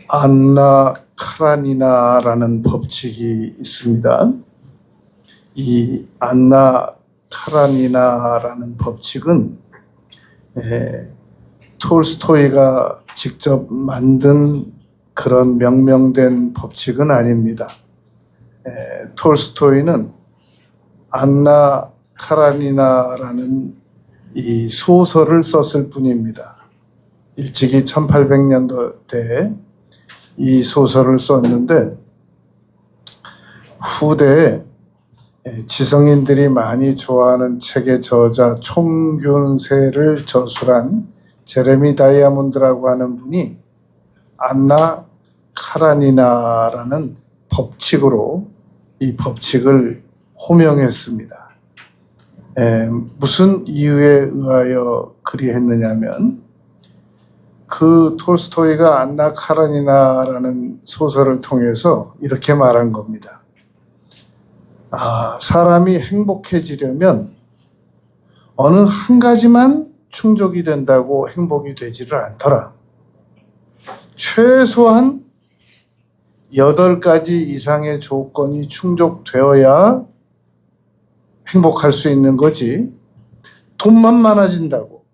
안나 카라니나라는 법칙이 있습니다. 이 안나 카라니나라는 법칙은 톨스토이가 직접 만든 그런 명명된 법칙은 아닙니다. 톨스토이는 안나 카라니나라는 이 소설을 썼을 뿐입니다. 일찍이 1800년도대에 이 소설을 썼는데 후대에 지성인들이 많이 좋아하는 책의 저자 총균세를 저술한 제레미 다이아몬드라고 하는 분이 안나 카라니나라는 법칙으로 이 법칙을 호명했습니다. 무슨 이유에 의하여 그리 했느냐면 그 톨스토이가 안나 카라니나라는 소설을 통해서 이렇게 말한 겁니다. 사람이 행복해지려면 어느 한 가지만 충족이 된다고 행복이 되지를 않더라. 최소한 8가지 이상의 조건이 충족되어야 행복할 수 있는 거지. 돈만 많아진다고,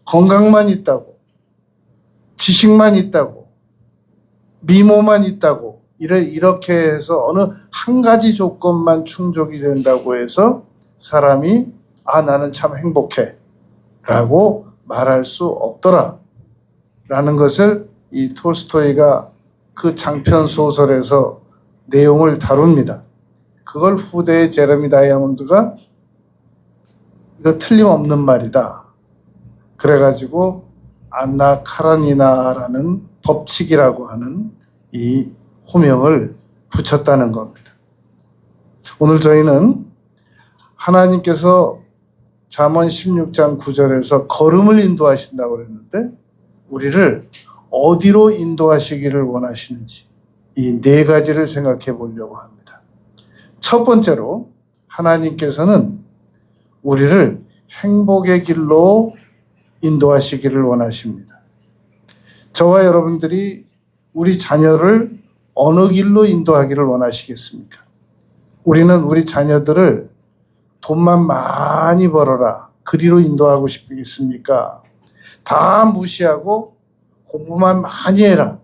건강만 있다고, 지식만 있다고, 미모만 있다고 이렇게 해서 어느 한 가지 조건만 충족이 된다고 해서 사람이 나는 참 행복해 라고 말할 수 없더라 라는 것을 이 톨스토이가 그 장편 소설에서 내용을 다룹니다. 그걸 후대의 제레미 다이아몬드가 이거 틀림없는 말이다 그래가지고 안나 카라니나라는 법칙이라고 하는 이 호명을 붙였다는 겁니다. 오늘 저희는 하나님께서 잠언 16장 9절에서 걸음을 인도하신다고 그랬는데 우리를 어디로 인도하시기를 원하시는지 이 4가지를 생각해 보려고 합니다. 첫 번째로 하나님께서는 우리를 행복의 길로 인도하시기를 원하십니다. 저와 여러분들이 우리 자녀를 어느 길로 인도하기를 원하시겠습니까? 우리는 우리 자녀들을 돈만 많이 벌어라 그리로 인도하고 싶겠습니까? 다 무시하고 공부만 많이 해라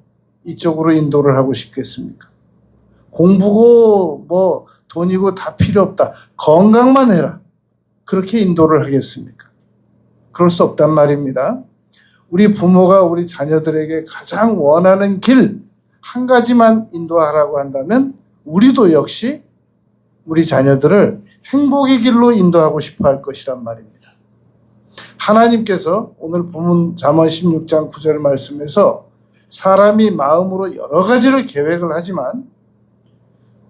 이쪽으로 인도를 하고 싶겠습니까? 공부고 뭐 돈이고 다 필요 없다 건강만 해라 그렇게 인도를 하겠습니까? 그럴 수 없단 말입니다. 우리 부모가 우리 자녀들에게 가장 원하는 길 한 가지만 인도하라고 한다면 우리도 역시 우리 자녀들을 행복의 길로 인도하고 싶어 할 것이란 말입니다. 하나님께서 오늘 본문 잠언 16장 9절 말씀에서 사람이 마음으로 여러 가지를 계획을 하지만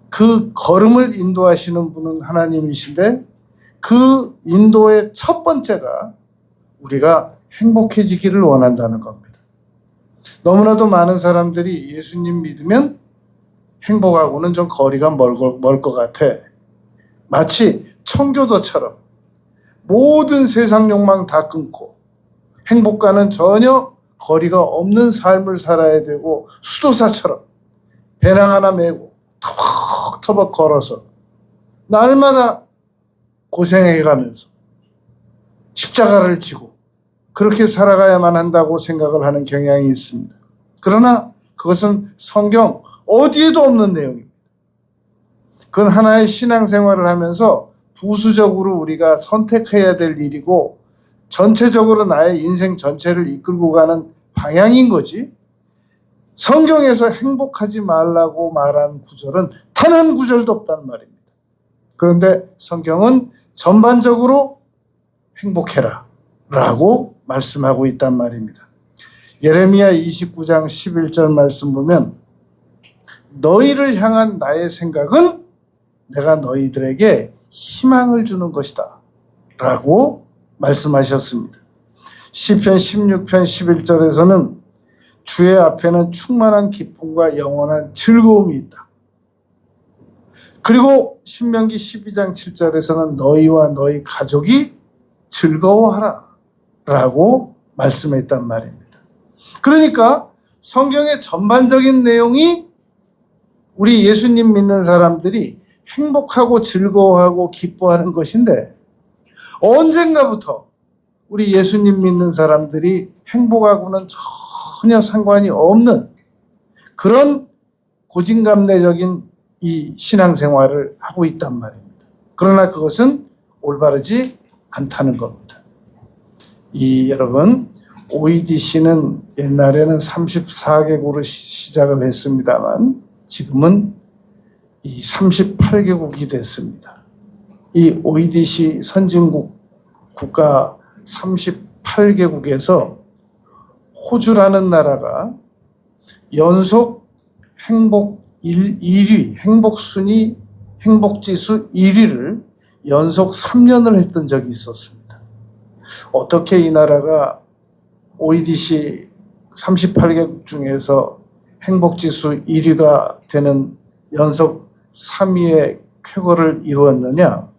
그 걸음을 인도하시는 분은 하나님이신데 그 인도의 첫 번째가 우리가 행복해지기를 원한다는 겁니다. 너무나도 많은 사람들이 예수님 믿으면 행복하고는 좀 거리가 멀 것 같아. 마치 청교도처럼 모든 세상 욕망 다 끊고 행복과는 전혀 거리가 없는 삶을 살아야 되고 수도사처럼 배낭 하나 메고 터벅터벅 걸어서 날마다 고생해가면서 십자가를 지고 그렇게 살아가야만 한다고 생각을 하는 경향이 있습니다. 그러나 그것은 성경 어디에도 없는 내용입니다. 그건 하나의 신앙생활을 하면서 부수적으로 우리가 선택해야 될 일이고 전체적으로 나의 인생 전체를 이끌고 가는 방향인 거지. 성경에서 행복하지 말라고 말한 구절은 단 한 구절도 없단 말입니다. 그런데 성경은 전반적으로 행복해라 라고 말씀하고 있단 말입니다. 예레미야 29장 11절 말씀 보면 너희를 향한 나의 생각은 내가 너희들에게 희망을 주는 것이다 라고 말씀하셨습니다. 시편 16편 11절에서는 주의 앞에는 충만한 기쁨과 영원한 즐거움이 있다. 그리고 신명기 12장 7절에서는 너희와 너희 가족이 즐거워하라 라고 말씀했단 말입니다. 그러니까 성경의 전반적인 내용이 우리 예수님 믿는 사람들이 행복하고 즐거워하고 기뻐하는 것인데, 언젠가부터 우리 예수님 믿는 사람들이 행복하고는 전혀 상관이 없는 그런 고진감래적인 이 신앙생활을 하고 있단 말입니다. 그러나 그것은 올바르지 않다는 겁니다. 여러분, OEDC는 옛날에는 34개국으로 시작을 했습니다만 지금은 이 38개국이 됐습니다. 이 OEDC 선진국 국가 38개국에서 호주라는 나라가 연속 행복 1위, 행복순위, 행복지수 1위를 연속 3년을 했던 적이 있었습니다. 어떻게 이 나라가 OEDC 38개국 중에서 행복지수 1위가 되는 연속 3위의 쾌거를 이루었느냐?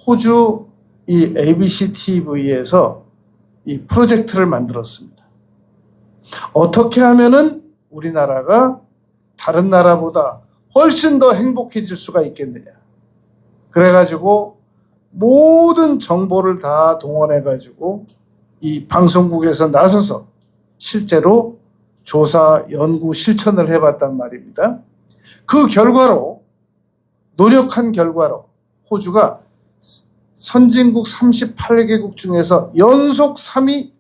호주 이 ABC TV에서 이 프로젝트를 만들었습니다. 어떻게 하면은 우리나라가 다른 나라보다 훨씬 더 행복해질 수가 있겠느냐? 그래가지고 모든 정보를 다 동원해가지고 이 방송국에서 나서서 실제로 조사, 연구, 실천을 해봤단 말입니다. 그 결과로, 노력한 결과로 호주가 선진국 38개국 중에서 연속 3위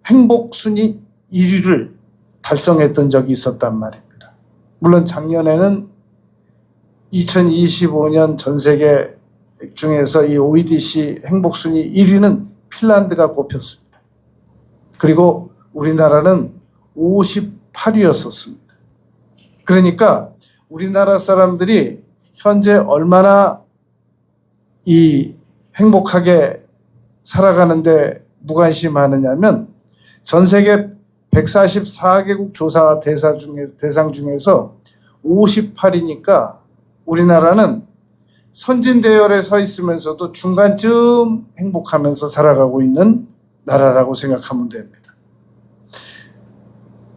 행복순위 1위를 달성했던 적이 있었단 말입니다. 물론 작년에는 2025년 전 세계 중에서 이 OECD 행복순위 1위는 핀란드가 꼽혔습니다. 그리고 우리나라는 58위였었습니다. 그러니까 우리나라 사람들이 현재 얼마나 이 행복하게 살아가는데 무관심하느냐면 전 세계 144개국 조사 대상 중에서 58위니까 우리나라는 선진 대열에 서 있으면서도 중간쯤 행복하면서 살아가고 있는 나라라고 생각하면 됩니다.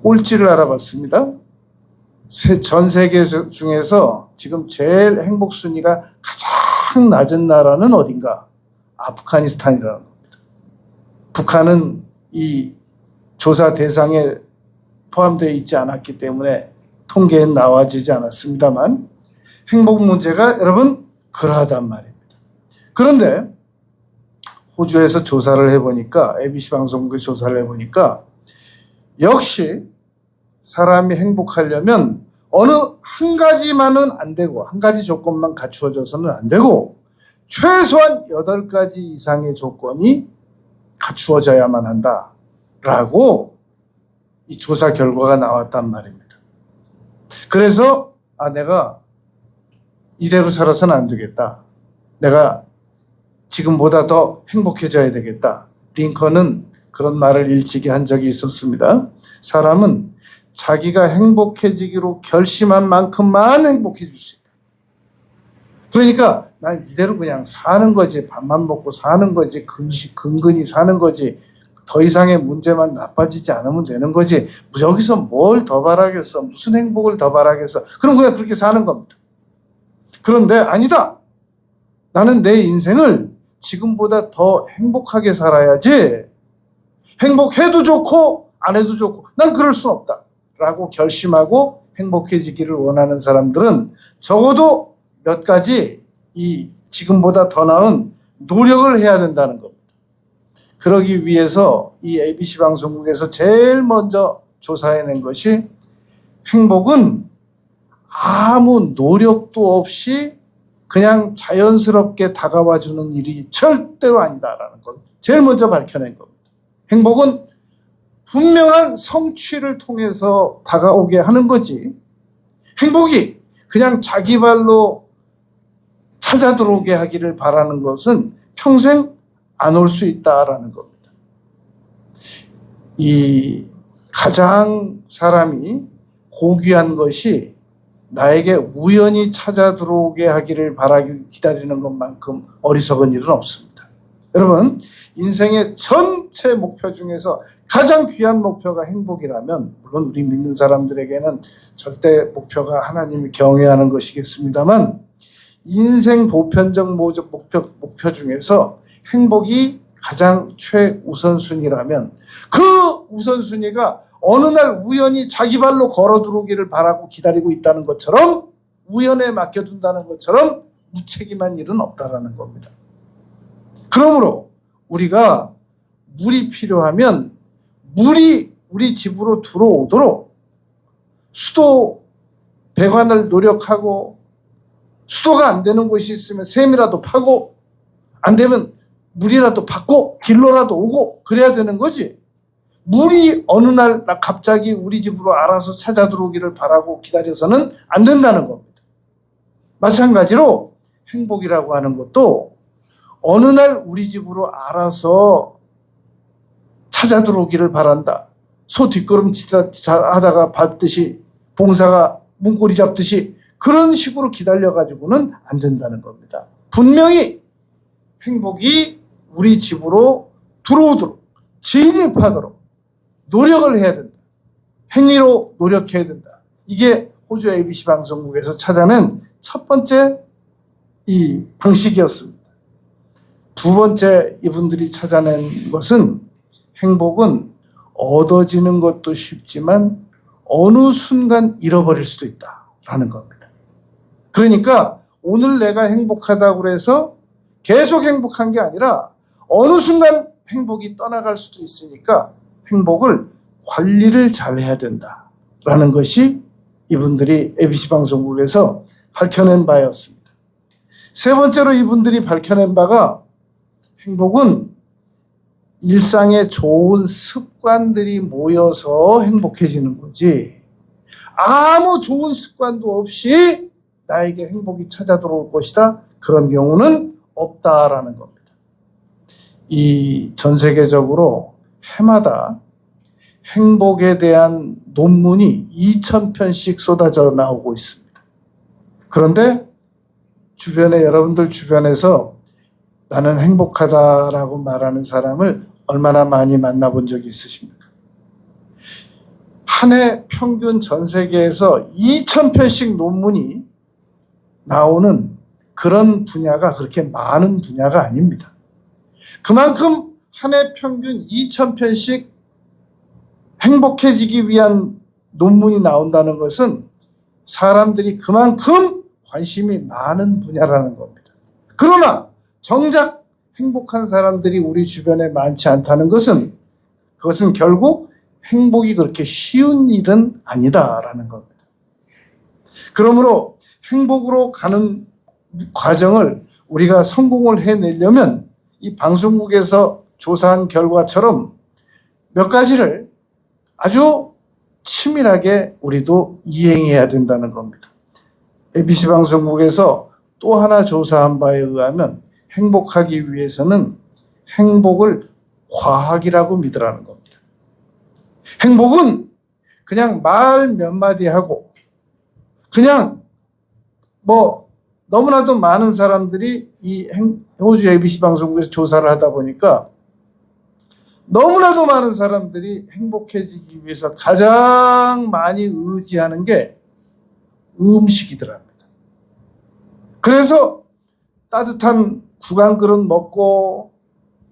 꼴찌를 알아봤습니다. 전 세계 중에서 지금 제일 행복 순위가 가장 낮은 나라는 어딘가? 아프가니스탄이라는 겁니다. 북한은 이 조사 대상에 포함되어 있지 않았기 때문에 통계엔 나와지지 않았습니다만 행복 문제가 여러분 그러하단 말입니다. 그런데 호주에서 조사를 해보니까 ABC 방송국에 조사를 해보니까 역시 사람이 행복하려면 어느 한 가지만은 안 되고 한 가지 조건만 갖추어져서는 안 되고 최소한 8가지 이상의 조건이 갖추어져야만 한다라고 이 조사 결과가 나왔단 말입니다. 그래서 내가 이대로 살아서는 안 되겠다. 내가 지금보다 더 행복해져야 되겠다. 링컨은 그런 말을 일찍이 한 적이 있었습니다. 사람은 자기가 행복해지기로 결심한 만큼만 행복해질 수 있다. 그러니까 난 이대로 그냥 사는 거지. 밥만 먹고 사는 거지. 근근히 사는 거지. 더 이상의 문제만 나빠지지 않으면 되는 거지. 여기서 뭘 더 바라겠어. 무슨 행복을 더 바라겠어. 그럼 그냥 그렇게 사는 겁니다. 그런데 아니다. 나는 내 인생을 지금보다 더 행복하게 살아야지. 행복해도 좋고 안 해도 좋고 난 그럴 순 없다 라고 결심하고 행복해지기를 원하는 사람들은 적어도 몇 가지 이 지금보다 더 나은 노력을 해야 된다는 겁니다. 그러기 위해서 이 ABC 방송국에서 제일 먼저 조사해낸 것이 행복은 아무 노력도 없이 그냥 자연스럽게 다가와주는 일이 절대로 아니다라는 걸 제일 먼저 밝혀낸 겁니다. 행복은 분명한 성취를 통해서 다가오게 하는 거지. 행복이 그냥 자기 발로 찾아 들어오게 하기를 바라는 것은 평생 안 올 수 있다라는 겁니다. 이 가장 사람이 고귀한 것이 나에게 우연히 찾아 들어오게 하기를 기다리는 것만큼 어리석은 일은 없습니다. 여러분, 인생의 전체 목표 중에서 가장 귀한 목표가 행복이라면, 물론 우리 믿는 사람들에게는 절대 목표가 하나님을 경외하는 것이겠습니다만, 인생 보편적 목표 중에서 행복이 가장 최우선순위라면, 그 우선순위가 어느 날 우연히 자기 발로 걸어 들어오기를 바라고 기다리고 있다는 것처럼, 우연에 맡겨둔다는 것처럼 무책임한 일은 없다라는 겁니다. 그러므로 우리가 물이 필요하면 물이 우리 집으로 들어오도록 수도 배관을 노력하고, 수도가 안 되는 곳이 있으면 샘이라도 파고, 안 되면 물이라도 받고 길로라도 오고 그래야 되는 거지. 물이 어느 날 갑자기 우리 집으로 알아서 찾아 들어오기를 바라고 기다려서는 안 된다는 겁니다. 마찬가지로 행복이라고 하는 것도 어느 날 우리 집으로 알아서 찾아 들어오기를 바란다. 소 뒷걸음질 하다가 밟듯이, 봉사가 문고리 잡듯이 그런 식으로 기다려가지고는 안 된다는 겁니다. 분명히 행복이 우리 집으로 들어오도록, 진입하도록 노력을 해야 된다. 행위로 노력해야 된다. 이게 호주 ABC 방송국에서 찾아낸 첫 번째 이 방식이었습니다. 두 번째 이분들이 찾아낸 것은, 행복은 얻어지는 것도 쉽지만 어느 순간 잃어버릴 수도 있다라는 겁니다. 그러니까 오늘 내가 행복하다고 해서 계속 행복한 게 아니라 어느 순간 행복이 떠나갈 수도 있으니까 행복을 관리를 잘 해야 된다라는 것이 이분들이 ABC 방송국에서 밝혀낸 바였습니다. 세 번째로 이분들이 밝혀낸 바가, 행복은 일상에 좋은 습관들이 모여서 행복해지는 거지, 아무 좋은 습관도 없이 나에게 행복이 찾아 들어올 것이다, 그런 경우는 없다라는 겁니다. 이 전 세계적으로 해마다 행복에 대한 논문이 2,000편씩 쏟아져 나오고 있습니다. 그런데 주변에, 여러분들 주변에서 나는 행복하다라고 말하는 사람을 얼마나 많이 만나본 적이 있으십니까? 한 해 평균 전 세계에서 2,000편씩 논문이 나오는 그런 분야가 그렇게 많은 분야가 아닙니다. 그만큼 한 해 평균 2,000편씩 행복해지기 위한 논문이 나온다는 것은 사람들이 그만큼 관심이 많은 분야라는 겁니다. 그러나 정작 행복한 사람들이 우리 주변에 많지 않다는 것은, 그것은 결국 행복이 그렇게 쉬운 일은 아니다라는 겁니다. 그러므로 행복으로 가는 과정을 우리가 성공을 해내려면 이 방송국에서 조사한 결과처럼 몇 가지를 아주 치밀하게 우리도 이행해야 된다는 겁니다. ABC 방송국에서 또 하나 조사한 바에 의하면 행복하기 위해서는 행복을 과학이라고 믿으라는 겁니다. 행복은 그냥 말 몇 마디 하고, 그냥 너무나도 많은 사람들이 이 호주 ABC 방송국에서 조사를 하다 보니까 너무나도 많은 사람들이 행복해지기 위해서 가장 많이 의지하는 게 음식이더랍니다. 그래서 따뜻한 국 한 그릇 먹고,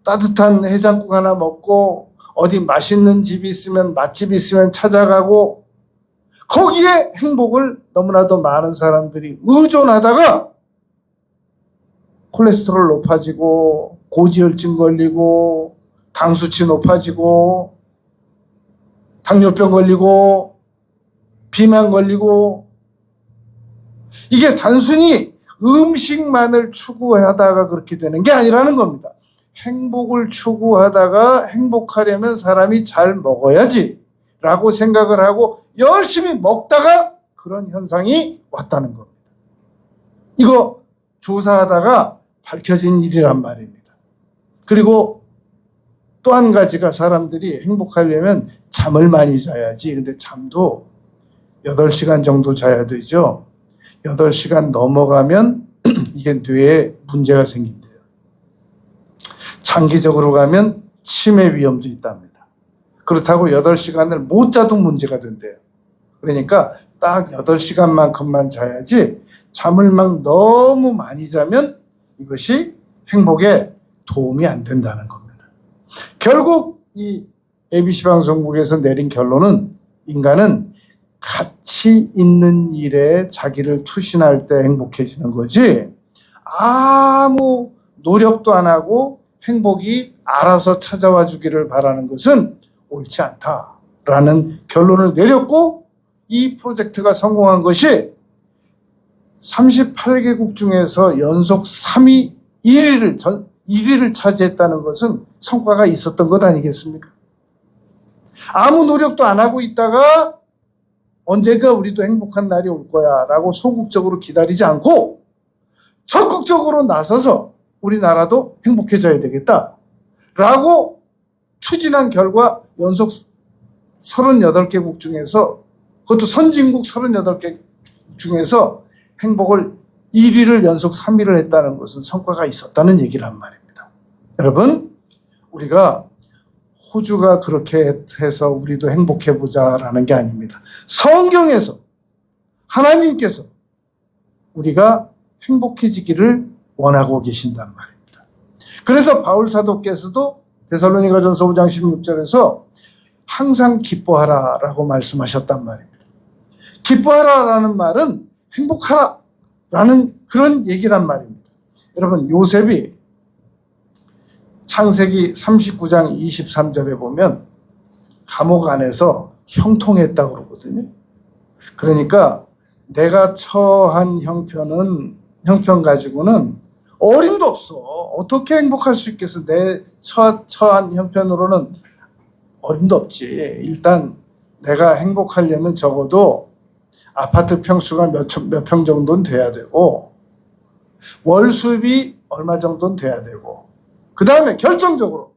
따뜻한 해장국 하나 먹고, 어디 맛있는 집이 있으면, 맛집이 있으면 찾아가고, 거기에 행복을 너무나도 많은 사람들이 의존하다가 콜레스테롤 높아지고, 고지혈증 걸리고, 당수치 높아지고, 당뇨병 걸리고, 비만 걸리고, 이게 단순히 음식만을 추구하다가 그렇게 되는 게 아니라는 겁니다. 행복을 추구하다가 행복하려면 사람이 잘 먹어야지 라고 생각을 하고 열심히 먹다가 그런 현상이 왔다는 겁니다. 이거 조사하다가 밝혀진 일이란 말입니다. 그리고 또 한 가지가, 사람들이 행복하려면 잠을 많이 자야지. 근데 잠도 8시간 정도 자야 되죠. 8시간 넘어가면 이게 뇌에 문제가 생긴대요. 장기적으로 가면 치매 위험도 있답니다. 그렇다고 8시간을 못 자도 문제가 된대요. 그러니까 딱 8시간만큼만 자야지 잠을 막 너무 많이 자면 이것이 행복에 도움이 안 된다는 겁니다. 결국 이 ABC 방송국에서 내린 결론은 인간은 가치 있는 일에 자기를 투신할 때 행복해지는 거지 아무 노력도 안 하고 행복이 알아서 찾아와 주기를 바라는 것은 옳지 않다라는 결론을 내렸고 이 프로젝트가 성공한 것이 38개국 중에서 연속 3위 1위를 차지했다는 것은 성과가 있었던 것 아니겠습니까? 아무 노력도 안 하고 있다가 언젠가 우리도 행복한 날이 올 거야 라고 소극적으로 기다리지 않고 적극적으로 나서서 우리나라도 행복해져야 되겠다 라고 추진한 결과 연속 38개국 중에서 그것도 선진국 38개국 중에서 행복을 1위를 연속 3위를 했다는 것은 성과가 있었다는 얘기란 말입니다. 여러분 우리가 호주가 그렇게 해서 우리도 행복해보자라는 게 아닙니다. 성경에서 하나님께서 우리가 행복해지기를 원하고 계신단 말입니다. 그래서 바울 사도께서도 데살로니가전서 5장 16절에서 항상 기뻐하라라고 말씀하셨단 말입니다. 기뻐하라라는 말은 행복하라라는 그런 얘기란 말입니다. 여러분 요셉이 창세기 39장 23절에 보면 감옥 안에서 형통했다고 그러거든요. 그러니까 내가 처한 형편 가지고는 어림도 없어. 어떻게 행복할 수 있겠어. 내 처한 형편으로는 어림도 없지. 일단 내가 행복하려면 적어도 아파트 평수가 몇 평 정도는 돼야 되고 월 수입이 얼마 정도는 돼야 되고 그 다음에 결정적으로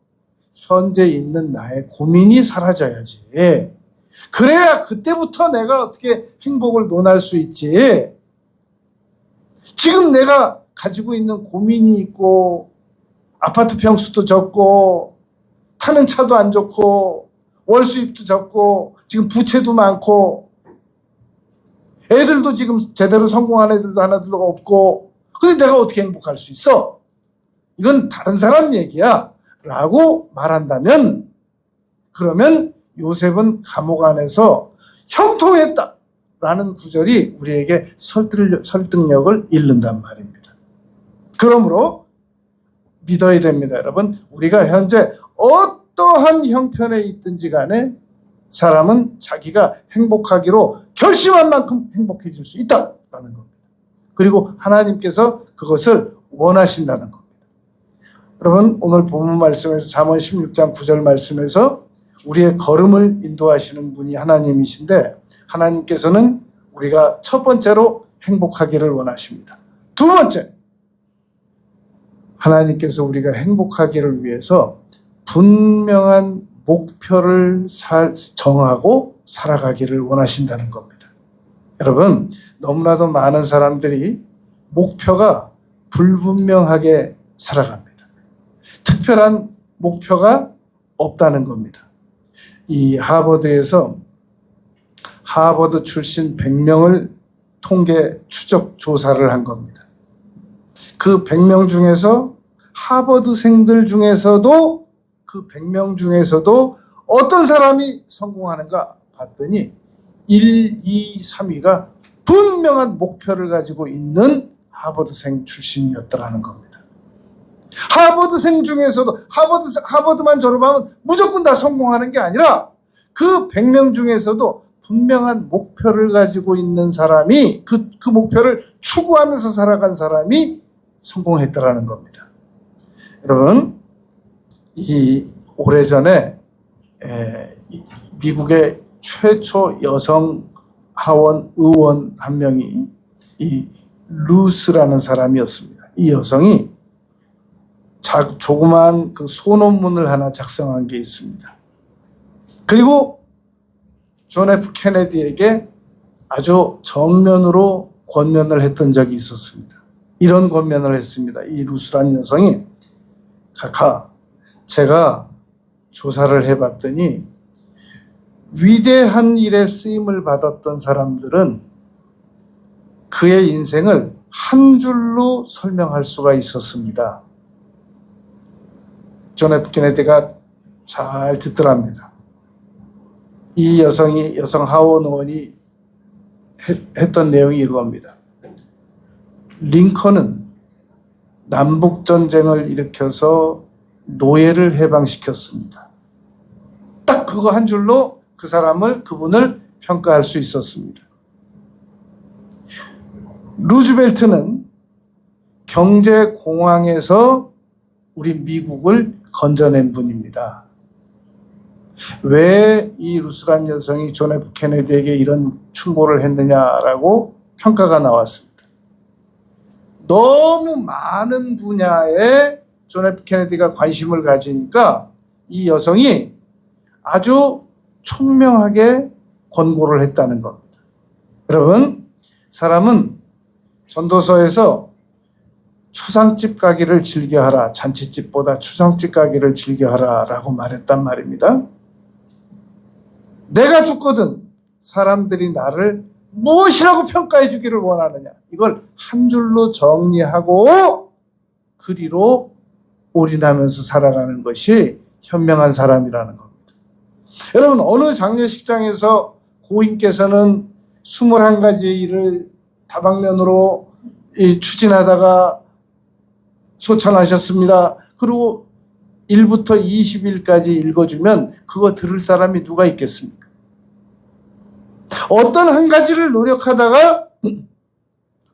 현재 있는 나의 고민이 사라져야지. 그래야 그때부터 내가 어떻게 행복을 논할 수 있지. 지금 내가 가지고 있는 고민이 있고 아파트 평수도 적고 타는 차도 안 좋고 월 수입도 적고 지금 부채도 많고 애들도 지금 제대로 성공한 애들도 하나둘 없고 근데 내가 어떻게 행복할 수 있어? 이건 다른 사람 얘기야 라고 말한다면 그러면 요셉은 감옥 안에서 형통했다 라는 구절이 우리에게 설득력을 잃는단 말입니다. 그러므로 믿어야 됩니다. 여러분 우리가 현재 어떠한 형편에 있든지 간에 사람은 자기가 행복하기로 결심한 만큼 행복해질 수 있다라는 겁니다. 그리고 하나님께서 그것을 원하신다는 겁니다. 여러분 오늘 본문 말씀에서 잠언 16장 9절 말씀에서 우리의 걸음을 인도하시는 분이 하나님이신데 하나님께서는 우리가 첫 번째로 행복하기를 원하십니다. 두 번째 하나님께서 우리가 행복하기를 위해서 분명한 목표를 정하고 살아가기를 원하신다는 겁니다. 여러분 너무나도 많은 사람들이 목표가 불분명하게 살아갑니다. 특별한 목표가 없다는 겁니다. 이 하버드에서 하버드 출신 100명을 통계 추적 조사를 한 겁니다. 그 100명 중에서 하버드생들 중에서도 그 100명 중에서도 어떤 사람이 성공하는가 봤더니 1, 2, 3위가 분명한 목표를 가지고 있는 하버드생 출신이었더라는 겁니다. 하버드생 중에서도 하버드만 졸업하면 무조건 다 성공하는 게 아니라 그 100명 중에서도 분명한 목표를 가지고 있는 사람이 그 목표를 추구하면서 살아간 사람이 성공했더라는 겁니다. 여러분 이 오래전에 미국의 최초 여성 하원 의원 한 명이 이 루스라는 사람이었습니다. 이 여성이 조그마한 그 소논문을 하나 작성한 게 있습니다. 그리고 존 F 케네디에게 아주 정면으로 권면을 했던 적이 있었습니다. 이런 권면을 했습니다. 이 루스라는 여성이 카카, 제가 조사를 해봤더니 위대한 일에 쓰임을 받았던 사람들은 그의 인생을 한 줄로 설명할 수가 있었습니다. 존 F 케네디가 잘 듣더랍니다. 이 여성 하원 의원이 했던 내용이 이겁니다. 링컨은 남북전쟁을 일으켜서 노예를 해방시켰습니다. 딱 그거 한 줄로 그분을 평가할 수 있었습니다. 루즈벨트는 경제공황에서 우리 미국을 건져낸 분입니다. 왜 이 루스란 여성이 존 F 케네디에게 이런 충고를 했느냐라고 평가가 나왔습니다. 너무 많은 분야에 존 F 케네디가 관심을 가지니까 이 여성이 아주 총명하게 권고를 했다는 겁니다. 여러분, 사람은 전도서에서 초상집 가기를 즐겨하라, 잔치집보다 초상집 가기를 즐겨하라 라고 말했단 말입니다. 내가 죽거든 사람들이 나를 무엇이라고 평가해 주기를 원하느냐, 이걸 한 줄로 정리하고 그리로 올인하면서 살아가는 것이 현명한 사람이라는 겁니다. 여러분, 어느 장례식장에서 고인께서는 21가지 일을 다방면으로 추진하다가 소천하셨습니다. 그리고 1부터 20일까지 읽어주면 그거 들을 사람이 누가 있겠습니까? 어떤 한 가지를 노력하다가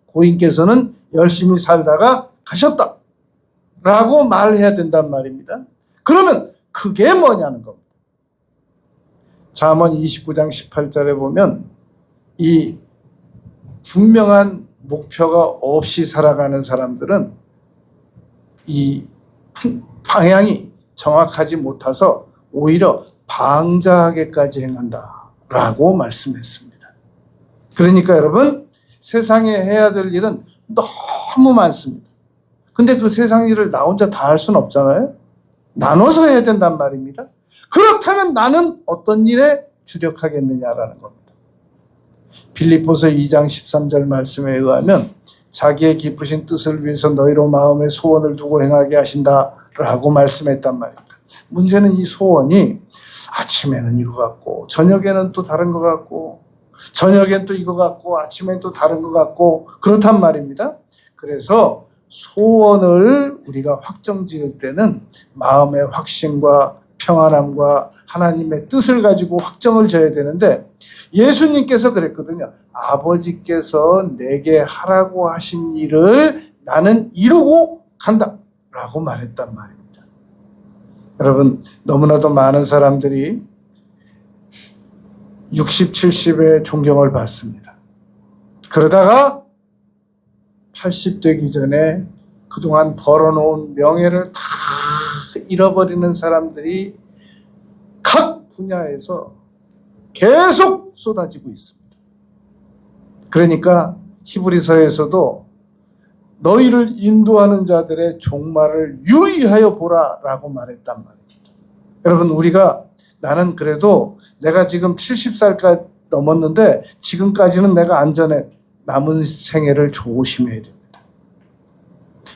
고인께서는 열심히 살다가 가셨다 라고 말해야 된단 말입니다. 그러면 그게 뭐냐는 겁니다. 잠언 29장 18절에 보면 이 분명한 목표가 없이 살아가는 사람들은 이 방향이 정확하지 못해서 오히려 방자하게까지 행한다라고 말씀했습니다. 그러니까 여러분, 세상에 해야 될 일은 너무 많습니다. 근데 그 세상 일을 나 혼자 다 할 수는 없잖아요. 나눠서 해야 된단 말입니다. 그렇다면 나는 어떤 일에 주력하겠느냐라는 겁니다. 빌립보서 2장 13절 말씀에 의하면 자기의 깊으신 뜻을 위해서 너희로 마음의 소원을 두고 행하게 하신다라고 말씀했단 말입니다. 문제는 이 소원이 아침에는 이거 같고 저녁에는 또 다른 것 같고 저녁엔 또 이거 같고 아침엔 또 다른 것 같고 그렇단 말입니다. 그래서 소원을 우리가 확정지을 때는 마음의 확신과 평안함과 하나님의 뜻을 가지고 확정을 져야 되는데, 예수님께서 그랬거든요. 아버지께서 내게 하라고 하신 일을 나는 이루고 간다 라고 말했단 말입니다. 여러분, 너무나도 많은 사람들이 60, 70의 존경을 받습니다. 그러다가 80 되기 전에 그동안 벌어놓은 명예를 다 잃어버리는 사람들이 각 분야에서 계속 쏟아지고 있습니다. 그러니까 히브리서에서도 너희를 인도하는 자들의 종말을 유의하여 보라 라고 말했단 말입니다. 여러분, 나는 그래도 내가 지금 70살까지 넘었는데 지금까지는 내가 안전해. 남은 생애를 조심해야 됩니다.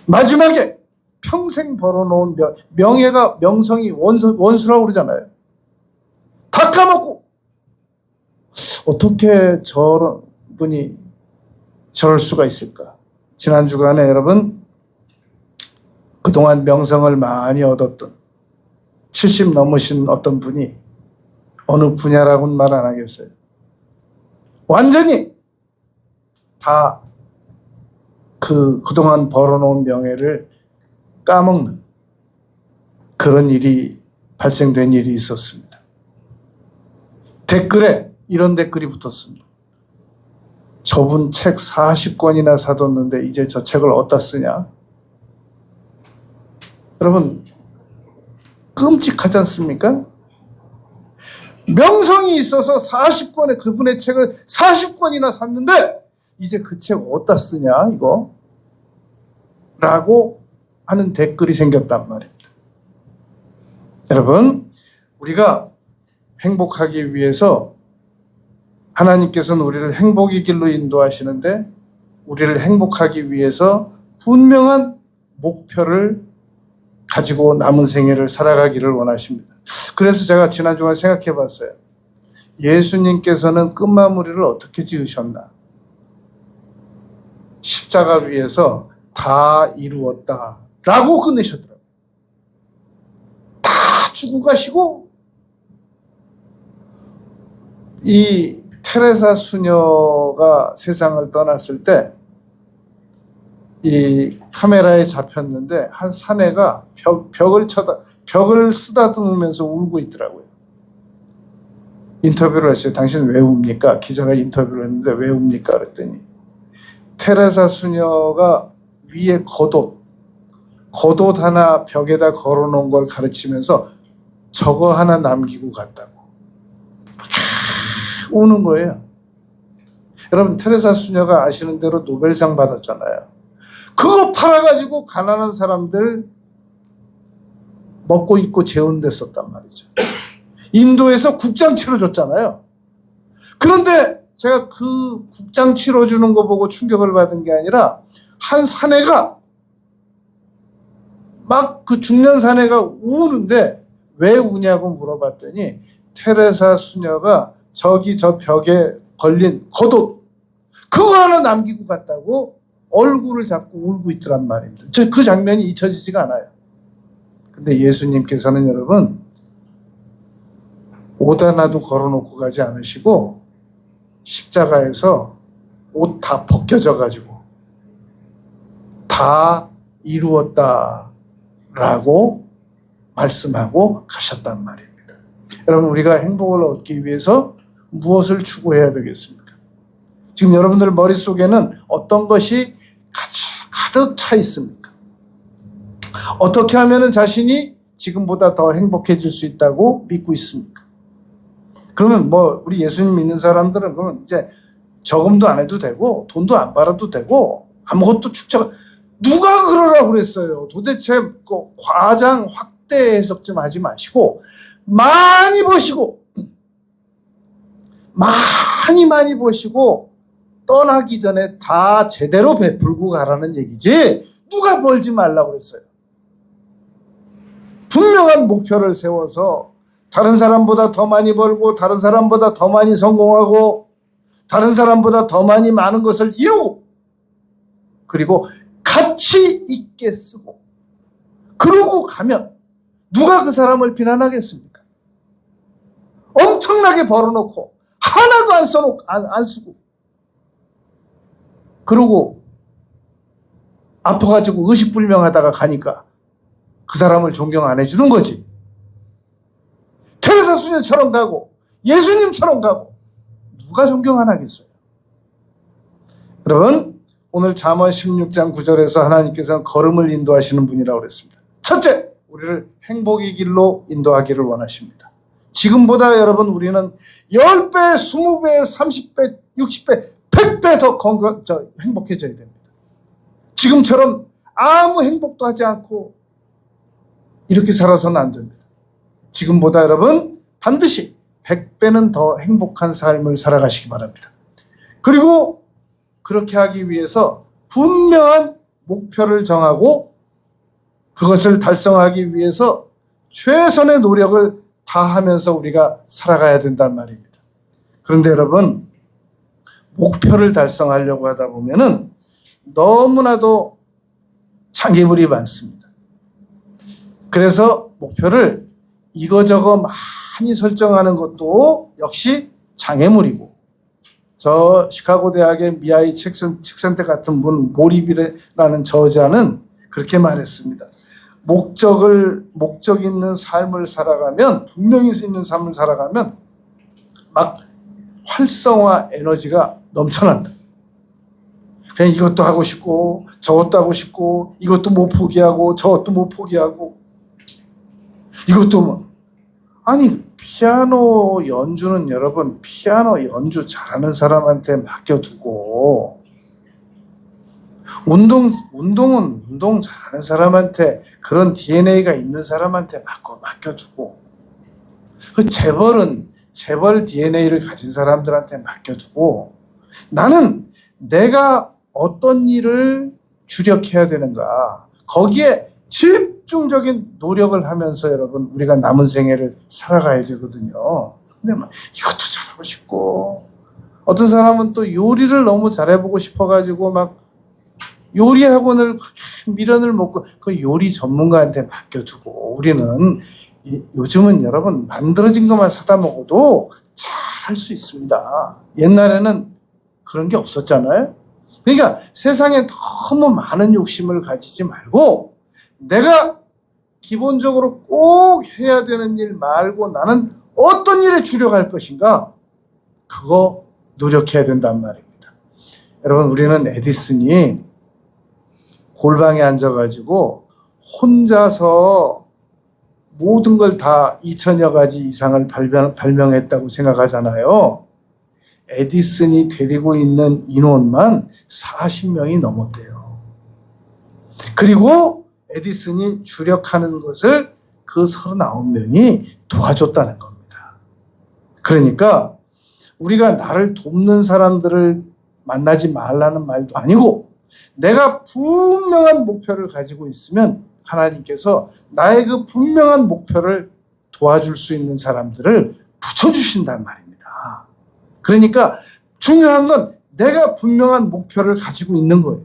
마지막에 평생 벌어놓은 명예가, 명성이 원수라고 그러잖아요. 다 까먹고 어떻게 저런 분이 저럴 수가 있을까? 지난 주간에 여러분, 그동안 명성을 많이 얻었던 70 넘으신 어떤 분이, 어느 분야라고는 말 안 하겠어요, 완전히 다 그동안 벌어놓은 명예를 까먹는 그런 일이 발생된 일이 있었습니다. 댓글에 이런 댓글이 붙었습니다. 저분 책 40권이나 사뒀는데 이제 저 책을 어디다 쓰냐? 여러분, 끔찍하지 않습니까? 명성이 있어서 40권의 그분의 책을 40권이나 샀는데 이제 그 책 어디다 쓰냐 이거? 라고 하는 댓글이 생겼단 말입니다. 여러분, 우리가 행복하기 위해서 하나님께서는 우리를 행복의 길로 인도하시는데 우리를 행복하기 위해서 분명한 목표를 가지고 남은 생애를 살아가기를 원하십니다. 그래서 제가 지난주에 생각해 봤어요. 예수님께서는 끝마무리를 어떻게 지으셨나? 십자가 위에서 다 이루었다 라고 끝내셨더라고요. 다 죽고 가시고 이 테레사 수녀가 세상을 떠났을 때 이 카메라에 잡혔는데 한 사내가 벽을 쓰다듬으면서 울고 있더라고요. 인터뷰를 했어요. 당신 왜 웁니까? 기자가 인터뷰를 했는데 왜 웁니까? 그랬더니 테레사 수녀가 위에 겉옷 하나 벽에다 걸어놓은 걸 가르치면서 저거 하나 남기고 갔다고. 우는 거예요. 여러분, 테레사 수녀가 아시는 대로 노벨상 받았잖아요. 그거 팔아가지고 가난한 사람들 먹고 입고 재운데 썼단 말이죠. 인도에서 국장 치러줬잖아요. 그런데 제가 그 국장 치러주는 거 보고 충격을 받은 게 아니라 한 사내가 막 그 중년 사내가 우는데 왜 우냐고 물어봤더니 테레사 수녀가 저기 저 벽에 걸린 겉옷 그거 하나 남기고 갔다고 얼굴을 잡고 울고 있더란 말입니다. 그 장면이 잊혀지지가 않아요. 근데 예수님께서는 여러분 옷 하나도 걸어놓고 가지 않으시고 십자가에서 옷 다 벗겨져 가지고 다 이루었다 라고 말씀하고 가셨단 말입니다. 여러분, 우리가 행복을 얻기 위해서 무엇을 추구해야 되겠습니까? 지금 여러분들 머릿속에는 어떤 것이 가득 차 있습니까? 어떻게 하면 자신이 지금보다 더 행복해질 수 있다고 믿고 있습니까? 그러면 우리 예수님 믿는 사람들은 그러면 이제 저금도 안 해도 되고 돈도 안 벌어도 되고 아무것도 누가 그러라고 그랬어요? 도대체 과장 확대 해석 좀 하지 마시고 많이 버시고 많이 버시고 떠나기 전에 다 제대로 베풀고 가라는 얘기지 누가 벌지 말라고 그랬어요. 분명한 목표를 세워서 다른 사람보다 더 많이 벌고 다른 사람보다 더 많이 성공하고 다른 사람보다 더 많은 것을 이루고 그리고 가치 있게 쓰고 그러고 가면 누가 그 사람을 비난하겠습니까? 엄청나게 벌어놓고 하나도 안 쓰고 그러고 아파가지고 의식불명하다가 가니까 그 사람을 존경 안 해주는 거지. 테레사 수녀처럼 가고 예수님처럼 가고 누가 존경 안 하겠어요? 여러분, 오늘 잠언 16장 9절에서 하나님께서는 걸음을 인도하시는 분이라고 그랬습니다. 첫째, 우리를 행복의 길로 인도하기를 원하십니다. 지금보다 여러분 우리는 10배, 20배, 30배, 60배, 100배 더 행복해져야 됩니다. 지금처럼 아무 행복도 하지 않고 이렇게 살아서는 안 됩니다. 지금보다 여러분 반드시 100배는 더 행복한 삶을 살아가시기 바랍니다. 그리고 그렇게 하기 위해서 분명한 목표를 정하고 그것을 달성하기 위해서 최선의 노력을 다하면서 우리가 살아가야 된단 말입니다. 그런데 여러분, 목표를 달성하려고 하다 보면은 너무나도 장애물이 많습니다. 그래서 목표를 이거저거 많이 설정하는 것도 역시 장애물이고, 저 시카고 대학의 미하이 칙센테 같은 분, 모리비라는 저자는 그렇게 말했습니다. 목적 있는 삶을 살아가면, 분명히 있는 삶을 살아가면 막 활성화 에너지가 넘쳐난다. 그냥 이것도 하고 싶고 저것도 하고 싶고 이것도 못 포기하고 저것도 못 포기하고 이것도 아니, 피아노 연주는 여러분 피아노 연주 잘하는 사람한테 맡겨두고 운동은 운동 잘하는 사람한테, 그런 DNA가 있는 사람한테 맡겨두고, 그 재벌 DNA를 가진 사람들한테 맡겨두고, 나는 내가 어떤 일을 주력해야 되는가, 거기에 집중적인 노력을 하면서 여러분 우리가 남은 생애를 살아가야 되거든요. 근데 막 이것도 잘하고 싶고, 어떤 사람은 또 요리를 너무 잘해보고 싶어가지고 막 요리 학원을 미련을 먹고 그 요리 전문가한테 맡겨두고, 우리는 요즘은 여러분 만들어진 것만 사다 먹어도 잘 할 수 있습니다. 옛날에는 그런 게 없었잖아요. 그러니까 세상에 너무 많은 욕심을 가지지 말고, 내가 기본적으로 꼭 해야 되는 일 말고 나는 어떤 일에 주력할 것인가, 그거 노력해야 된단 말입니다. 여러분, 우리는 에디슨이 골방에 앉아가지고 혼자서 모든 걸 다 2000여 가지 이상을 발명했다고 생각하잖아요. 에디슨이 데리고 있는 인원만 40명이 넘었대요. 그리고 에디슨이 주력하는 것을 그 39명이 도와줬다는 겁니다. 그러니까 우리가 나를 돕는 사람들을 만나지 말라는 말도 아니고, 내가 분명한 목표를 가지고 있으면 하나님께서 나의 그 분명한 목표를 도와줄 수 있는 사람들을 붙여주신단 말입니다. 그러니까 중요한 건 내가 분명한 목표를 가지고 있는 거예요.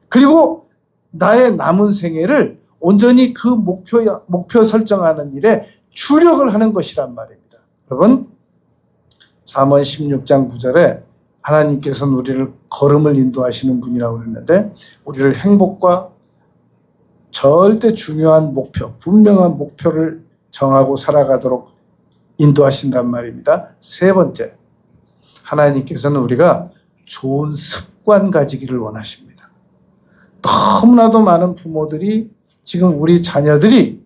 그리고 나의 남은 생애를 온전히 그 목표 설정하는 일에 주력을 하는 것이란 말입니다. 여러분, 잠언 16장 9절에 하나님께서는 우리를 걸음을 인도하시는 분이라고 그랬는데, 우리를 행복과 절대 중요한 목표, 분명한 목표를 정하고 살아가도록 인도하신단 말입니다. 세 번째, 하나님께서는 우리가 좋은 습관 가지기를 원하십니다. 너무나도 많은 부모들이 지금 우리 자녀들이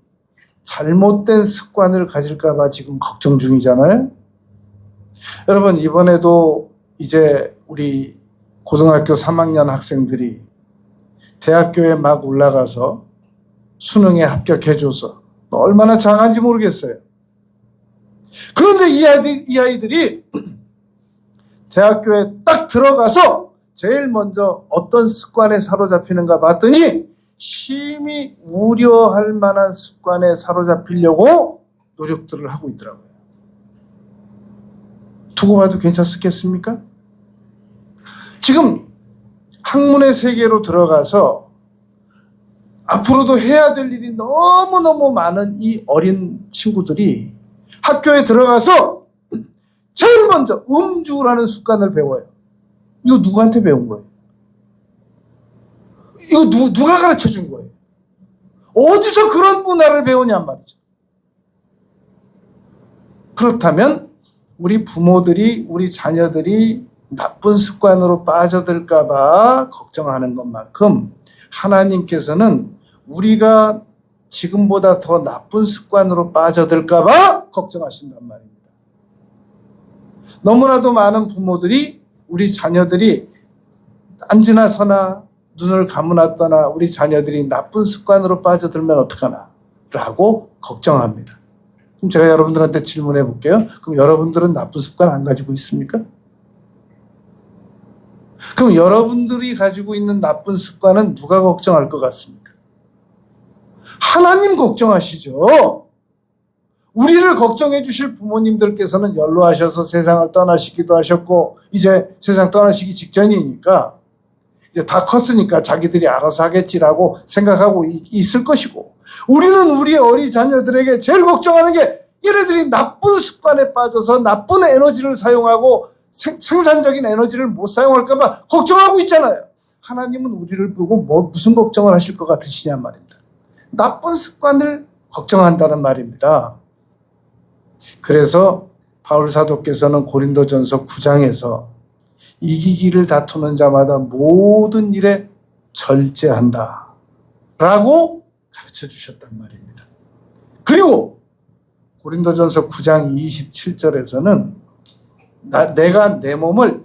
잘못된 습관을 가질까 봐 지금 걱정 중이잖아요. 여러분, 이번에도 이제 우리 고등학교 3학년 학생들이 대학교에 막 올라가서 수능에 합격해줘서 얼마나 장한지 모르겠어요. 그런데 이 아이들이 대학교에 딱 들어가서 제일 먼저 어떤 습관에 사로잡히는가 봤더니 심히 우려할 만한 습관에 사로잡히려고 노력들을 하고 있더라고요. 두고 봐도 괜찮겠습니까? 지금 학문의 세계로 들어가서 앞으로도 해야 될 일이 너무너무 많은 이 어린 친구들이 학교에 들어가서 제일 먼저 음주라는 습관을 배워요. 이거 누구한테 배운 거예요? 이거 누가 가르쳐 준 거예요? 어디서 그런 문화를 배우냔 말이죠. 그렇다면 우리 부모들이, 우리 자녀들이 나쁜 습관으로 빠져들까 봐 걱정하는 것만큼 하나님께서는 우리가 지금보다 더 나쁜 습관으로 빠져들까 봐 걱정하신단 말입니다. 너무나도 많은 부모들이 우리 자녀들이 앉으나 서나 눈을 감으나 떠나 우리 자녀들이 나쁜 습관으로 빠져들면 어떡하나 라고 걱정합니다. 그럼 제가 여러분들한테 질문해 볼게요. 그럼 여러분들은 나쁜 습관 안 가지고 있습니까? 그럼 여러분들이 가지고 있는 나쁜 습관은 누가 걱정할 것 같습니까? 하나님 걱정하시죠. 우리를 걱정해 주실 부모님들께서는 연로하셔서 세상을 떠나시기도 하셨고, 이제 세상 떠나시기 직전이니까 이제 다 컸으니까 자기들이 알아서 하겠지라고 생각하고 있을 것이고, 우리는 우리 어린 자녀들에게 제일 걱정하는 게 얘네들이 나쁜 습관에 빠져서 나쁜 에너지를 사용하고 생산적인 에너지를 못 사용할까 봐 걱정하고 있잖아요. 하나님은 우리를 보고 무슨 걱정을 하실 것 같으시냐 말입니다. 나쁜 습관을 걱정한다는 말입니다. 그래서 바울 사도께서는 고린도전서 9장에서 이기기를 다투는 자마다 모든 일에 절제한다 라고 가르쳐 주셨단 말입니다. 그리고 고린도전서 9장 27절에서는 내가 내 몸을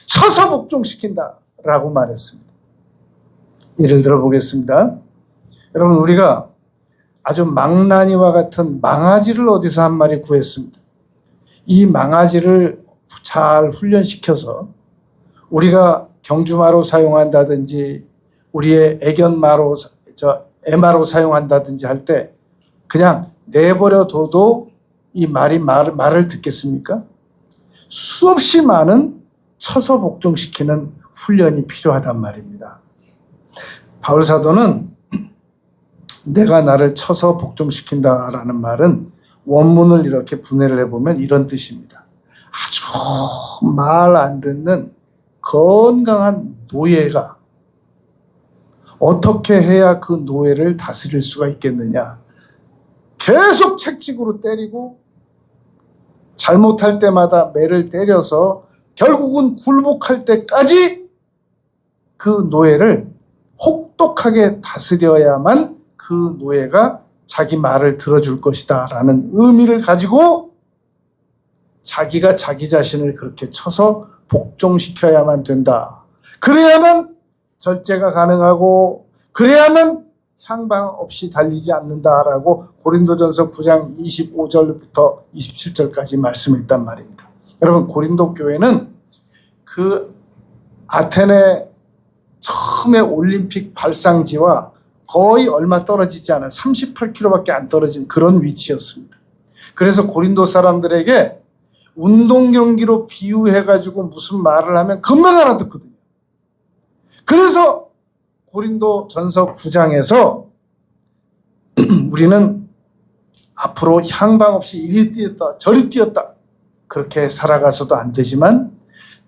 쳐서 복종시킨다 라고 말했습니다. 예를 들어 보겠습니다. 여러분, 우리가 아주 망나니와 같은 망아지를 어디서 한 마리 구했습니다. 이 망아지를 잘 훈련시켜서 우리가 경주마로 사용한다든지 우리의 애견마로, 애마로 사용한다든지 할 때 그냥 내버려 둬도 이 말을 듣겠습니까? 수없이 많은 쳐서 복종시키는 훈련이 필요하단 말입니다. 바울 사도는 내가 나를 쳐서 복종시킨다라는 말은 원문을 이렇게 분해를 해보면 이런 뜻입니다. 아주 말 안 듣는 건강한 노예가 어떻게 해야 그 노예를 다스릴 수가 있겠느냐. 계속 채찍으로 때리고 잘못할 때마다 매를 때려서 결국은 굴복할 때까지 그 노예를 혹독하게 다스려야만 그 노예가 자기 말을 들어줄 것이다 라는 의미를 가지고 자기가 자기 자신을 그렇게 쳐서 복종시켜야만 된다. 그래야만 절제가 가능하고 그래야만 향방 없이 달리지 않는다라고 고린도전서 9장 25절부터 27절까지 말씀했단 말입니다. 여러분, 고린도 교회는 그 아테네 처음에 올림픽 발상지와 거의 얼마 떨어지지 않은 38km밖에 안 떨어진 그런 위치였습니다. 그래서 고린도 사람들에게 운동 경기로 비유해가지고 무슨 말을 하면 금방 알아듣거든요. 그래서 고린도 전서 9장에서 우리는 앞으로 향방 없이 이리 뛰었다 저리 뛰었다 그렇게 살아가서도 안 되지만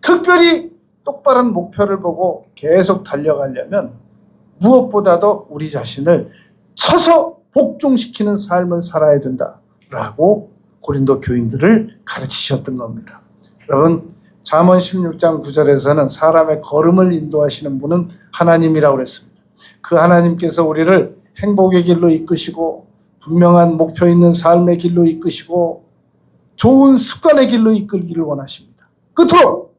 특별히 똑바른 목표를 보고 계속 달려가려면 무엇보다도 우리 자신을 쳐서 복종시키는 삶을 살아야 된다라고 고린도 교인들을 가르치셨던 겁니다. 여러분, 잠언 16장 9절에서는 사람의 걸음을 인도하시는 분은 하나님이라고 그랬습니다. 그 하나님께서 우리를 행복의 길로 이끄시고 분명한 목표 있는 삶의 길로 이끄시고 좋은 습관의 길로 이끌기를 원하십니다. 끝으로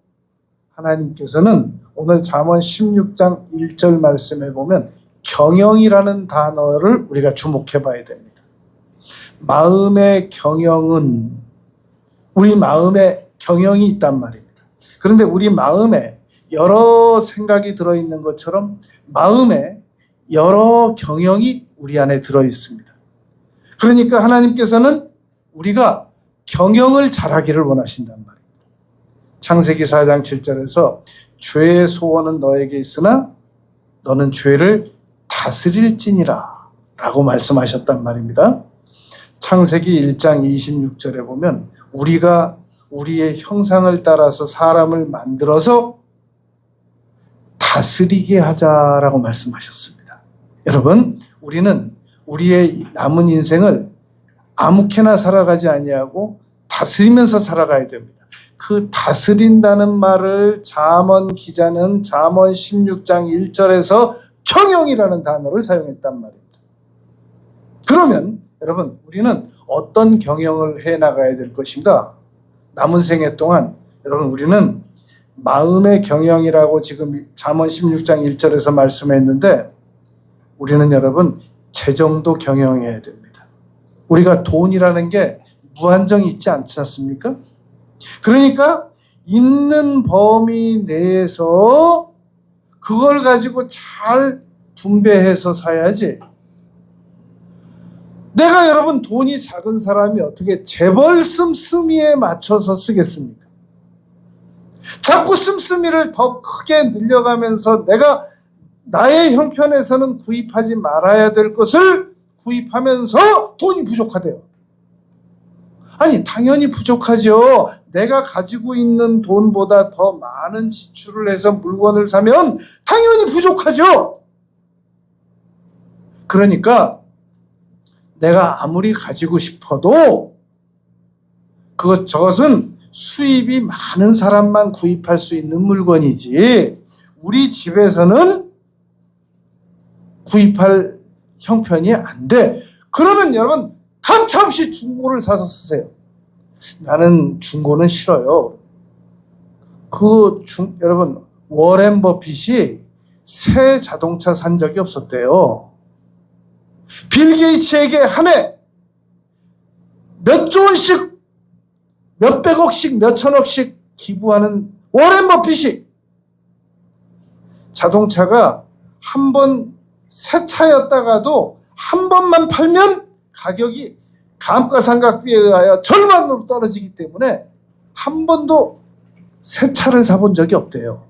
하나님께서는 오늘 잠언 16장 1절 말씀에 보면 경영이라는 단어를 우리가 주목해 봐야 됩니다. 마음의 경영은 우리 마음에 경영이 있단 말입니다. 그런데 우리 마음에 여러 생각이 들어있는 것처럼 마음에 여러 경영이 우리 안에 들어있습니다. 그러니까 하나님께서는 우리가 경영을 잘하기를 원하신단 말입니다. 창세기 4장 7절에서 죄의 소원은 너에게 있으나 너는 죄를 다스릴지니라 라고 말씀하셨단 말입니다. 창세기 1장 26절에 보면 우리가 우리의 형상을 따라서 사람을 만들어서 다스리게 하자라고 말씀하셨습니다. 여러분, 우리는 우리의 남은 인생을 아무렇게나 살아가지 아니하고 다스리면서 살아가야 됩니다. 그 다스린다는 말을 잠언 기자는 잠언 16장 1절에서 경영이라는 단어를 사용했단 말입니다. 그러면 여러분, 우리는 어떤 경영을 해나가야 될 것인가? 남은 생애 동안 여러분, 우리는 마음의 경영이라고 지금 잠언 16장 1절에서 말씀했는데 우리는 여러분 재정도 경영해야 됩니다. 우리가 돈이라는 게 무한정이 있지 않지 않습니까? 그러니까 있는 범위 내에서 그걸 가지고 잘 분배해서 사야지. 내가 여러분 돈이 작은 사람이 어떻게 재벌 씀씀이에 맞춰서 쓰겠습니까? 자꾸 씀씀이를 더 크게 늘려가면서 내가 나의 형편에서는 구입하지 말아야 될 것을 구입하면서 돈이 부족하대요. 아니, 당연히 부족하죠. 내가 가지고 있는 돈보다 더 많은 지출을 해서 물건을 사면 당연히 부족하죠. 그러니까 내가 아무리 가지고 싶어도 저것은 수입이 많은 사람만 구입할 수 있는 물건이지 우리 집에서는 구입할 형편이 안 돼. 그러면 여러분 가차없이 중고를 사서 쓰세요. 나는 중고는 싫어요. 여러분 워렌 버핏이 새 자동차 산 적이 없었대요. 빌 게이츠에게 한 해 몇 조 원씩, 몇 백억씩, 몇 천억씩 기부하는 워렌 버핏이 자동차가 한 번 새 차였다가도 한 번만 팔면 가격이 감가상각비에 의하여 절반으로 떨어지기 때문에 한 번도 새 차를 사본 적이 없대요.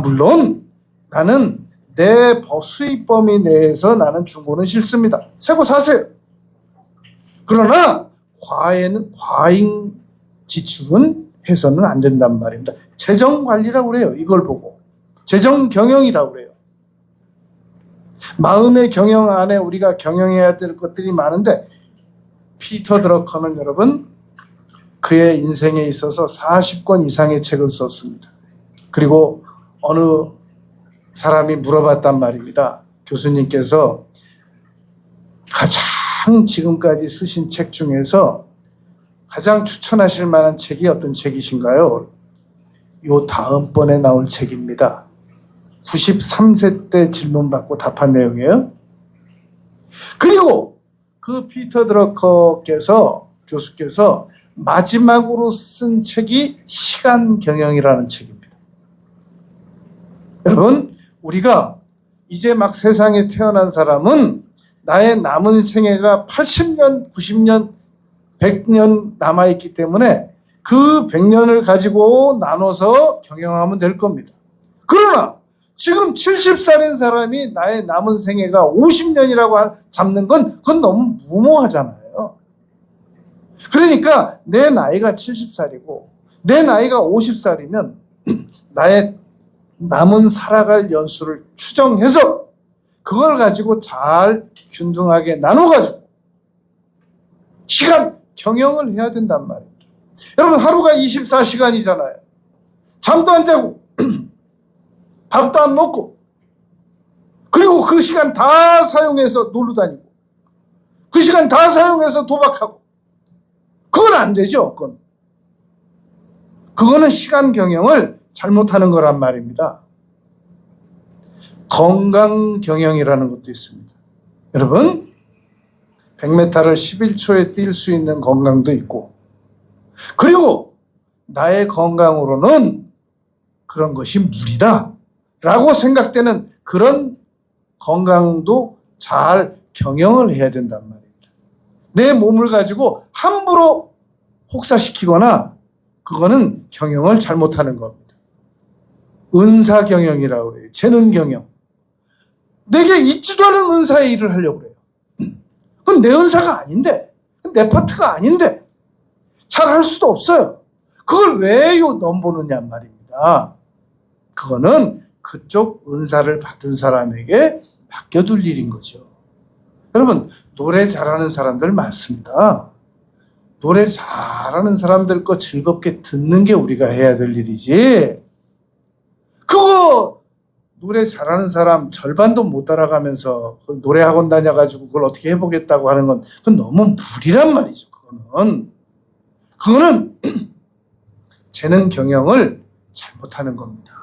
물론 나는 내 수입 범위 내에서 나는 중고는 싫습니다. 새 거 사세요. 그러나 과잉 지출은 해서는 안 된단 말입니다. 재정 관리라고 그래요. 이걸 보고. 재정 경영이라고 그래요. 마음의 경영 안에 우리가 경영해야 될 것들이 많은데, 피터 드러커는 여러분 그의 인생에 있어서 40권 이상의 책을 썼습니다. 그리고 어느 사람이 물어봤단 말입니다. 교수님께서 가장 지금까지 쓰신 책 중에서 가장 추천하실 만한 책이 어떤 책이신가요? 요 다음번에 나올 책입니다. 93세 때 질문받고 답한 내용이에요. 그리고 그 피터 드러커께서, 교수께서 마지막으로 쓴 책이 시간 경영이라는 책입니다. 여러분, 우리가 이제 막 세상에 태어난 사람은 나의 남은 생애가 80년, 90년, 100년 남아있기 때문에 그 100년을 가지고 나눠서 경영하면 될 겁니다. 그러나 지금 70살인 사람이 나의 남은 생애가 50년이라고 잡는 건 그건 너무 무모하잖아요. 그러니까 내 나이가 70살이고 내 나이가 50살이면 나의 남은 살아갈 연수를 추정해서 그걸 가지고 잘 균등하게 나눠가지고 시간 경영을 해야 된단 말입니다. 여러분, 하루가 24시간이잖아요. 잠도 안 자고 밥도 안 먹고, 그리고 그 시간 다 사용해서 놀러 다니고, 그 시간 다 사용해서 도박하고, 그건 안 되죠. 그거는 시간 경영을 잘못하는 거란 말입니다. 건강 경영이라는 것도 있습니다. 여러분, 100m를 11초에 뛸 수 있는 건강도 있고, 그리고 나의 건강으로는 그런 것이 무리다 라고 생각되는 그런 건강도 잘 경영을 해야 된단 말입니다. 내 몸을 가지고 함부로 혹사시키거나 그거는 경영을 잘못하는 겁니다. 은사 경영이라고 그래요. 재능 경영. 내게 있지도 않은 은사의 일을 하려고 그래요. 그건 내 은사가 아닌데, 내 파트가 아닌데 잘 할 수도 없어요. 그걸 왜 넘보느냐 말입니다. 그거는 그쪽 은사를 받은 사람에게 맡겨둘 일인 거죠. 여러분, 노래 잘하는 사람들 많습니다. 노래 잘하는 사람들 거 즐겁게 듣는 게 우리가 해야 될 일이지, 그거 노래 잘하는 사람 절반도 못 따라가면서 노래 학원 다녀가지고 그걸 어떻게 해보겠다고 하는 건 그건 너무 무리란 말이죠. 그거는 재능 경영을 잘못하는 겁니다.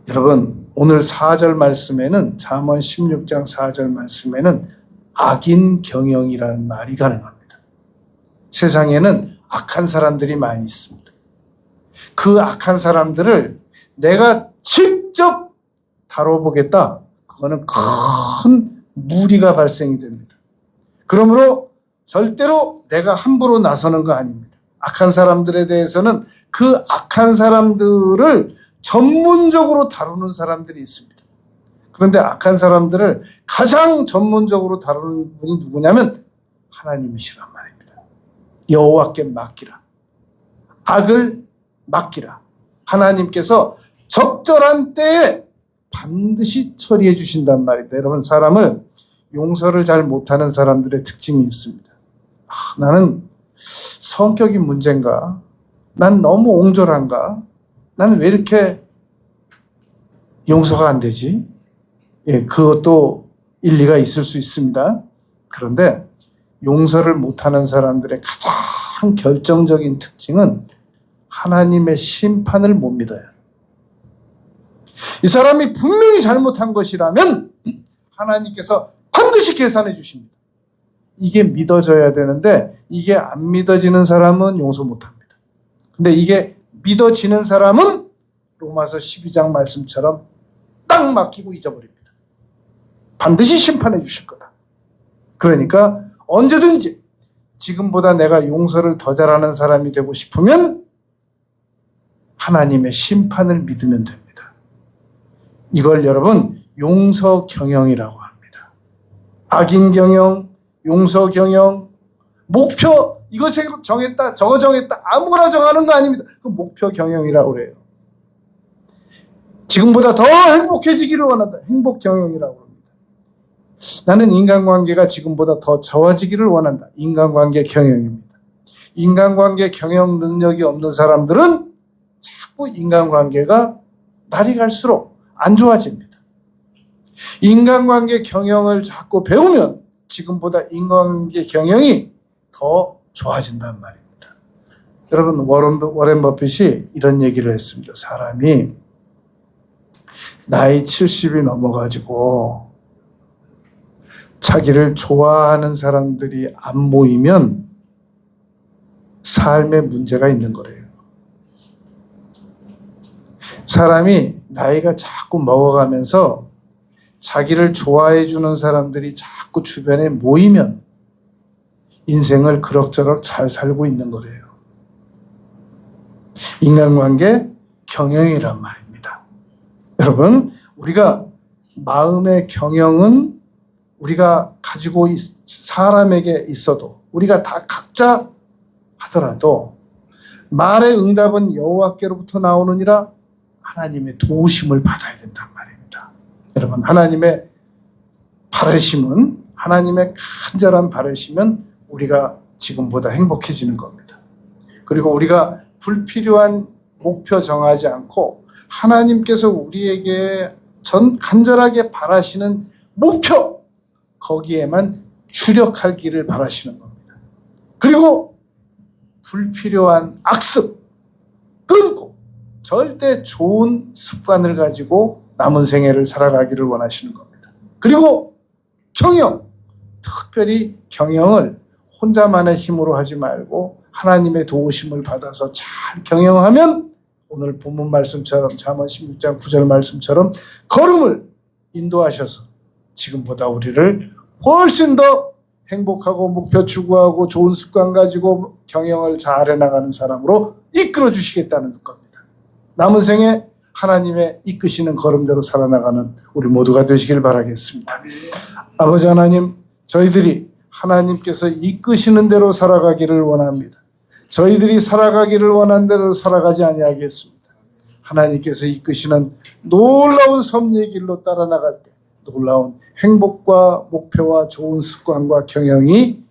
여러분, 오늘 4절 말씀에는, 잠언 16장 4절 말씀에는 악인 경영이라는 말이 가능합니다. 세상에는 악한 사람들이 많이 있습니다. 그 악한 사람들을 내가 직접 다뤄보겠다, 그거는 큰 무리가 발생이 됩니다. 그러므로 절대로 내가 함부로 나서는 거 아닙니다. 악한 사람들에 대해서는 그 악한 사람들을 전문적으로 다루는 사람들이 있습니다. 그런데 악한 사람들을 가장 전문적으로 다루는 분이 누구냐면 하나님이시란 말입니다. 여호와께 맡기라. 악을 맡기라. 하나님께서 적절한 때에 반드시 처리해 주신단 말입니다. 여러분, 사람을 용서를 잘 못하는 사람들의 특징이 있습니다. 나는 성격이 문제인가? 난 너무 옹졸한가? 나는 왜 이렇게 용서가 안 되지? 그것도 일리가 있을 수 있습니다. 그런데 용서를 못하는 사람들의 가장 결정적인 특징은 하나님의 심판을 못 믿어요. 이 사람이 분명히 잘못한 것이라면 하나님께서 반드시 계산해 주십니다. 이게 믿어져야 되는데 이게 안 믿어지는 사람은 용서 못합니다. 근데 이게 믿어지는 사람은 로마서 12장 말씀처럼 딱 막히고 잊어버립니다. 반드시 심판해 주실 거다. 그러니까 언제든지 지금보다 내가 용서를 더 잘하는 사람이 되고 싶으면 하나님의 심판을 믿으면 됩니다. 이걸 여러분 용서 경영이라고 합니다. 악인 경영, 용서 경영, 목표 이거 정했다 저거 정했다 아무거나 정하는 거 아닙니다. 그 목표 경영이라고 그래요. 지금보다 더 행복해지기를 원한다. 행복 경영이라고 합니다. 나는 인간관계가 지금보다 더 좋아지기를 원한다. 인간관계 경영입니다. 인간관계 경영 능력이 없는 사람들은 자꾸 인간관계가 날이 갈수록 안 좋아집니다. 인간관계 경영을 자꾸 배우면 지금보다 인간관계 경영이 더 좋아진단 말입니다. 여러분 워렌 버핏이 이런 얘기를 했습니다. 사람이 나이 70이 넘어가지고 자기를 좋아하는 사람들이 안 모이면 삶에 문제가 있는 거래요. 사람이 나이가 자꾸 먹어가면서 자기를 좋아해 주는 사람들이 자꾸 주변에 모이면 인생을 그럭저럭 잘 살고 있는 거래요. 인간관계 경영이란 말입니다. 여러분, 우리가 마음의 경영은 우리가 가지고 사람에게 있어도 우리가 다 각자 하더라도 말의 응답은 여호와께로부터 나오느니라 하나님의 도우심을 받아야 된단 말입니다. 여러분, 하나님의 바라심은 하나님의 간절한 바라심은 우리가 지금보다 행복해지는 겁니다. 그리고 우리가 불필요한 목표 정하지 않고 하나님께서 우리에게 간절하게 바라시는 목표 거기에만 주력할 길을 바라시는 겁니다. 그리고 불필요한 악습 끊고 절대 좋은 습관을 가지고 남은 생애를 살아가기를 원하시는 겁니다. 그리고 경영, 특별히 경영을 혼자만의 힘으로 하지 말고 하나님의 도우심을 받아서 잘 경영하면 오늘 본문 말씀처럼 잠언 16장 9절 말씀처럼 걸음을 인도하셔서 지금보다 우리를 훨씬 더 행복하고 목표 추구하고 좋은 습관 가지고 경영을 잘 해나가는 사람으로 이끌어 주시겠다는 겁니다. 남은 생에 하나님의 이끄시는 걸음대로 살아나가는 우리 모두가 되시길 바라겠습니다. 아버지 하나님, 저희들이 하나님께서 이끄시는 대로 살아가기를 원합니다. 저희들이 살아가기를 원한 대로 살아가지 아니하겠습니다. 하나님께서 이끄시는 놀라운 섭리의 길로 따라 나갈 때 놀라운 행복과 목표와 좋은 습관과 경영이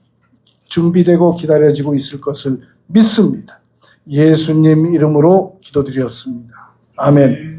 준비되고 기다려지고 있을 것을 믿습니다. 예수님 이름으로 기도드렸습니다. 아멘.